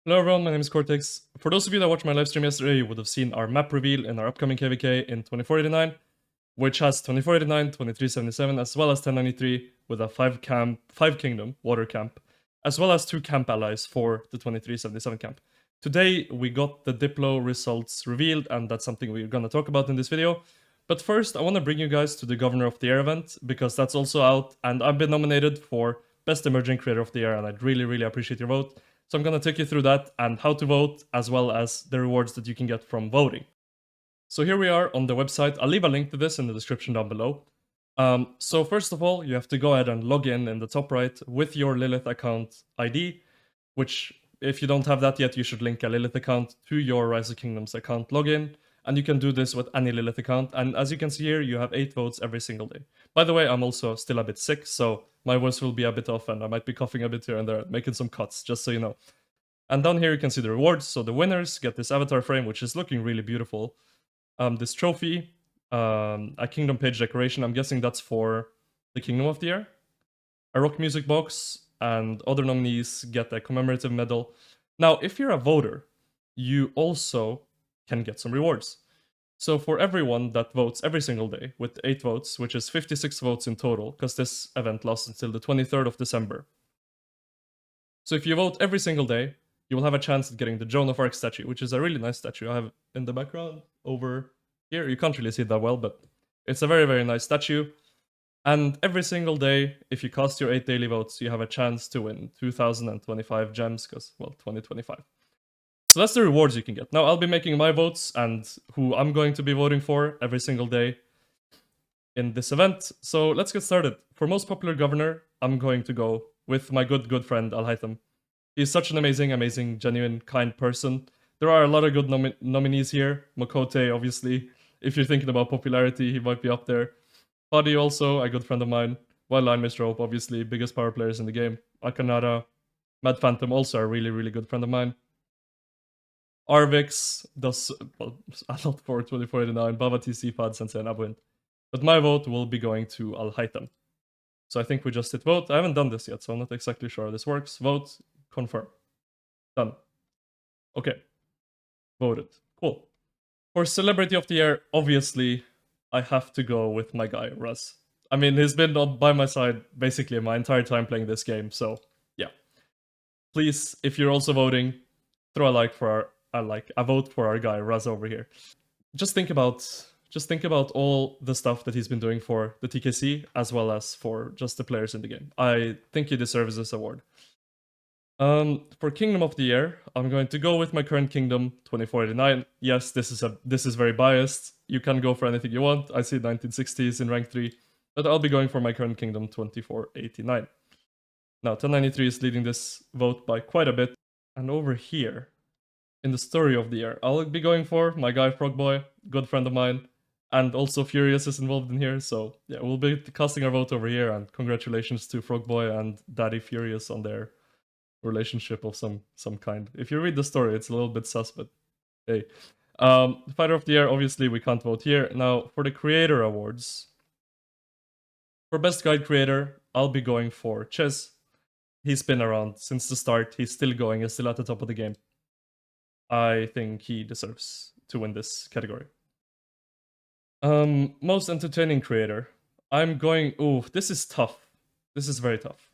Hello everyone, my name is Cortex. For those of you that watched my live stream yesterday, you would have seen our map reveal in our upcoming KvK in 2489, which has 2489, 2377, as well as 1093 with a 5 kingdom water camp, as well as 2 camp allies for the 2377 camp. Today we got the Diplo results revealed, and that's something we're gonna talk about in this video. But first, I want to bring you guys to the Governor of the Year event, because that's also out, and I've been nominated for Best Emerging Creator of the Year, and I'd really appreciate your vote. So I'm going to take you through that and how to vote, as well as the rewards that you can get from voting. So here we are on the website. I'll leave a link to this in the description down below. So first of all, you have to go ahead and log in the top right with your Lilith account ID, which if you don't have that yet, you should link a Lilith account to your Rise of Kingdoms account login. And you can do this with any Lilith account. And as you can see here, you have 8 votes every single day. By the way, I'm also still a bit sick, so my voice will be a bit off and I might be coughing a bit here and there, making some cuts, just so you know. And down here you can see the rewards. So the winners get this avatar frame, which is looking really beautiful. This trophy, a kingdom page decoration. I'm guessing that's for the Kingdom of the Year. A rock music box, and other nominees get a commemorative medal. Now, if you're a voter, you also can get some rewards. So for everyone that votes every single day with 8 votes, which is 56 votes in total, because this event lasts until the 23rd of December. So if you vote every single day, you will have a chance at getting the Joan of Arc statue, which is a really nice statue. I have in the background over here. You can't really see it that well, but it's a very nice statue. And every single day, if you cast your 8 daily votes, you have a chance to win 2025 gems, because, well, 2025. So that's the rewards you can get. Now, I'll be making my votes and who I'm going to be voting for every single day in this event. So let's get started. For most popular governor, I'm going to go with my good friend Al-Haytham. He's such an amazing, genuine, kind person. There are a lot of good nominees here. Makote, obviously. If you're thinking about popularity, he might be up there. Fadi also, a good friend of mine. Wildline Mr. Hope, obviously, biggest power players in the game. Akanara, Mad Phantom, also a really good friend of mine. Arvix does well, a lot for 2489, Bava TC, Fad, Sensei, and Abwin. But my vote will be going to Al-Haytham. So I think we just hit vote. I haven't done this yet, so I'm not exactly sure how this works. Vote, confirm. Done. Okay. Voted. Cool. For Celebrity of the Year, obviously, I have to go with my guy, Russ. I mean, he's been by my side basically my entire time playing this game, so yeah. Please, if you're also voting, throw a like for a vote for our guy, Raz over here. Just think about all the stuff that he's been doing for the TKC, as well as for just the players in the game. I think he deserves this award. For Kingdom of the Year, I'm going to go with my current kingdom, 2489. Yes, this is very biased. You can go for anything you want. I see 1960s in rank 3, but I'll be going for my current kingdom, 2489. Now, 1093 is leading this vote by quite a bit. And over here, in the story of the year, I'll be going for my guy Frogboy, good friend of mine, and also Furious is involved in here. So yeah, we'll be casting our vote over here, and congratulations to Frogboy and Daddy Furious on their relationship of some kind. If you read the story, it's a little bit sus, but hey. Fighter of the Year, obviously we can't vote here. Now, for the Creator Awards, for Best Guide Creator, I'll be going for Ches. He's been around since the start. He's still going. He's still at the top of the game. I think he deserves to win this category. Most Entertaining Creator. I'm going... Ooh, this is tough. This is very tough.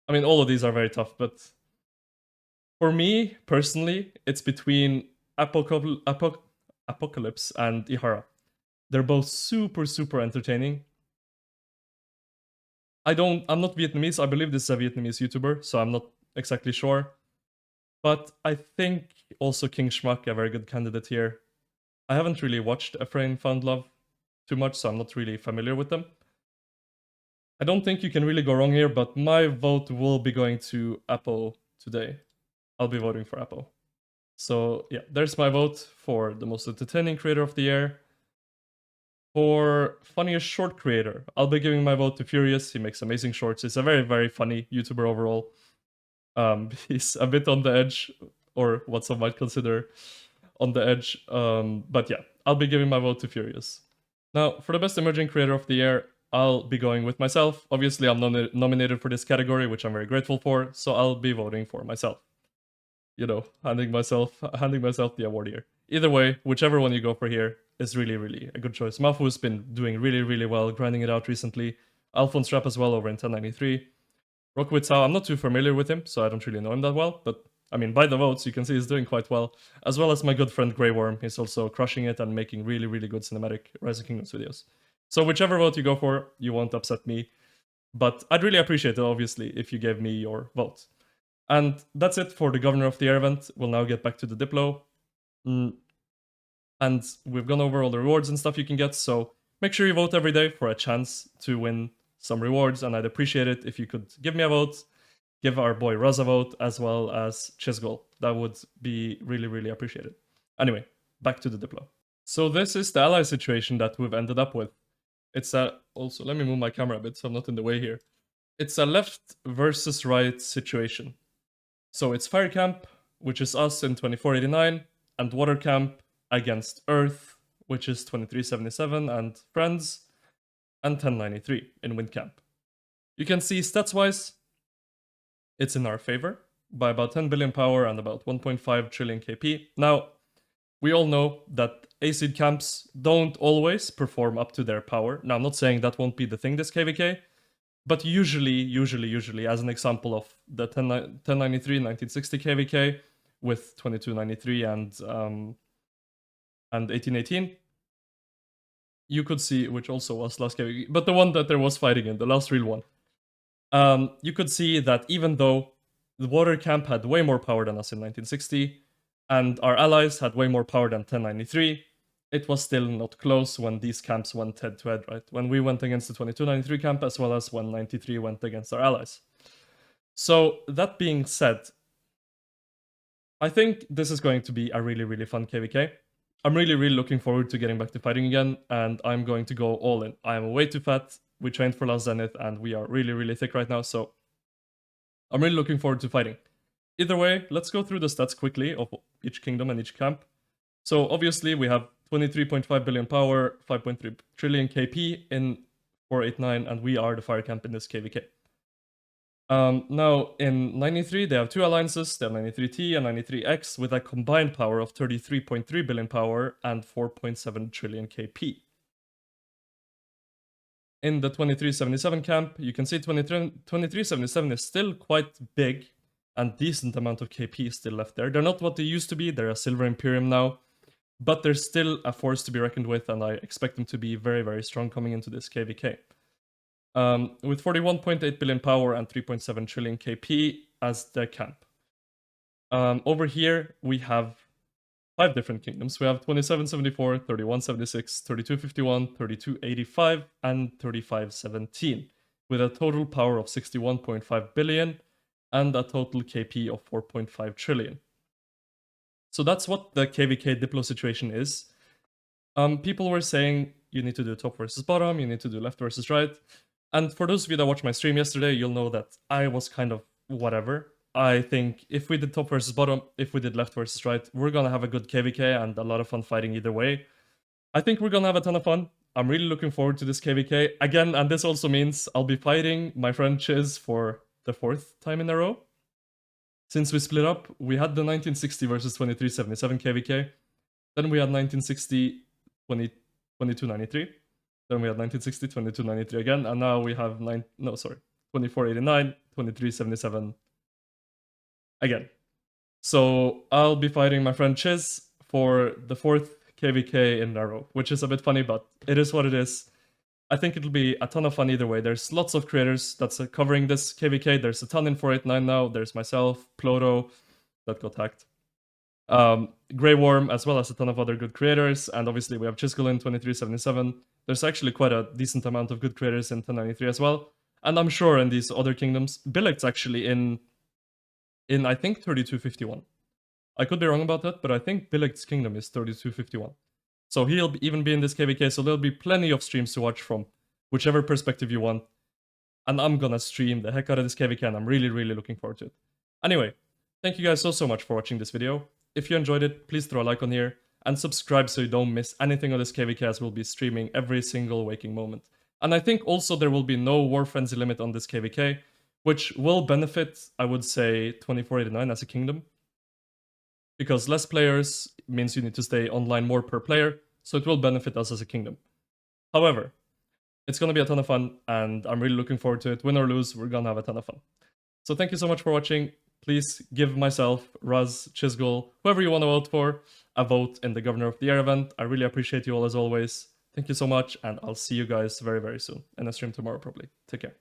I mean, all of these are very tough, but for me, personally, it's between Apocalypse and Ihara. They're both super entertaining. I'm not Vietnamese. I believe this is a Vietnamese YouTuber, so I'm not exactly sure. But I think also King Schmuck, a very good candidate here. I haven't really watched Efrain Found Love too much, so I'm not really familiar with them. I don't think you can really go wrong here, but my vote will be going to Apo today. I'll be voting for Apo. So yeah, there's my vote for the most entertaining creator of the year. For funniest short creator, I'll be giving my vote to Furious. He makes amazing shorts. He's a very funny YouTuber overall. He's a bit on the edge, or what some might consider on the edge. But yeah, I'll be giving my vote to Furious. Now, for the best emerging creator of the year, I'll be going with myself. Obviously, I'm nominated for this category, which I'm very grateful for, so I'll be voting for myself. you know, handing myself the award here. Either way, whichever one you go for here is really, really a good choice. Mafu's been doing really, really well, grinding it out recently. Alphonse Trap as well over in 1093. Rockwitzao, I'm not too familiar with him, so I don't really know him that well, but I mean, by the votes, you can see he's doing quite well, as well as my good friend Grey Worm. He's also crushing it and making really, really good cinematic Rise of Kingdoms videos. So whichever vote you go for, you won't upset me, but I'd really appreciate it, obviously, if you gave me your vote. And that's it for the Governor of the Year event. We'll now get back to the Diplo. And we've gone over all the rewards and stuff you can get, so make sure you vote every day for a chance to win some rewards, and I'd appreciate it if you could give me a vote, give our boy Raz a vote, as well as Chisgol. That would be really, really appreciated. Anyway, back to the Diplo. So this is the ally situation that we've ended up with. It's a... Also, let me move my camera a bit so I'm not in the way here. It's a left versus right situation. So it's Fire Camp, which is us in 2489, and Water Camp against Earth, which is 2377 and Friends, and 1093 in Wind Camp. You can see stats-wise, it's in our favor by about 10 billion power and about 1.5 trillion KP. Now, we all know that acid camps don't always perform up to their power. Now, I'm not saying that won't be the thing this KvK, but usually, as an example of the 1093 1960 KvK with 2293 and 1818, you could see, which also was last KvK, but the one that there was fighting in, the last real one. You could see that even though the Water Camp had way more power than us in 1960, and our allies had way more power than 1093, it was still not close when these camps went head to head, right? When we went against the 2293 camp, as well as when 93 went against our allies. So, that being said, I think this is going to be a really, really fun KvK. I'm really, really looking forward to getting back to fighting again, and I'm going to go all in. I am way too fat, we trained for last Zenith, and we are really, really thick right now, so I'm really looking forward to fighting. Either way, let's go through the stats quickly of each kingdom and each camp. So obviously we have 23.5 billion power, 5.3 trillion KP in 489, and we are the fire camp in this KvK. Now, in 93, they have two alliances. They have 93T and 93X with a combined power of 33.3 billion power and 4.7 trillion KP. In the 2377 camp, you can see 2377 is still quite big and decent amount of KP is still left there. They're not what they used to be. They're a Silver Imperium now, but they're still a force to be reckoned with, and I expect them to be very, very strong coming into this KvK. With 41.8 billion power and 3.7 trillion KP as the camp. Over here, we have 5 different kingdoms. We have 2774, 3176, 3251, 3285, and 3517, with a total power of 61.5 billion and a total KP of 4.5 trillion. So that's what the KvK Diplo situation is. People were saying you need to do top versus bottom, you need to do left versus right. And for those of you that watched my stream yesterday, you'll know that I was kind of whatever. I think if we did top versus bottom, if we did left versus right, we're gonna have a good KvK and a lot of fun fighting either way. I think we're gonna have a ton of fun. I'm really looking forward to this KvK. Again, and this also means I'll be fighting my friend Chiz for the 4th time in a row. Since we split up, we had the 1960 versus 2377 KvK. Then we had 1960, 2293. Then we had 1960, 2293 again, and now we have 2489, 2377 again. So I'll be fighting my friend Chiz for the 4th KvK in a row, which is a bit funny, but it is what it is. I think it'll be a ton of fun either way. There's lots of creators that's covering this KvK. There's a ton in 489 now. There's myself, Ploto, that got hacked. Grey Worm, as well as a ton of other good creators, and obviously we have Chisgol in 2377. There's actually quite a decent amount of good creators in 1093 as well, and I'm sure in these other kingdoms, Billect's actually in I think 3251. I could be wrong about that, but I think Billect's kingdom is 3251. So he'll even be in this KvK, so there'll be plenty of streams to watch from whichever perspective you want, and I'm gonna stream the heck out of this KvK, and I'm really, really looking forward to it. Anyway, thank you guys so much for watching this video. If you enjoyed it, please throw a like on here, and subscribe so you don't miss anything on this KvK, as we'll be streaming every single waking moment. And I think also there will be no War Frenzy limit on this KvK, which will benefit, I would say, 2489 as a kingdom. because less players means you need to stay online more per player, so it will benefit us as a kingdom. However, it's going to be a ton of fun, and I'm really looking forward to it. Win or lose, we're going to have a ton of fun. So thank you so much for watching. Please give myself, Raz, Chisgul, whoever you want to vote for, a vote in the Governor of the Year event. I really appreciate you all as always. Thank you so much, and I'll see you guys very, very soon in a stream tomorrow probably. Take care.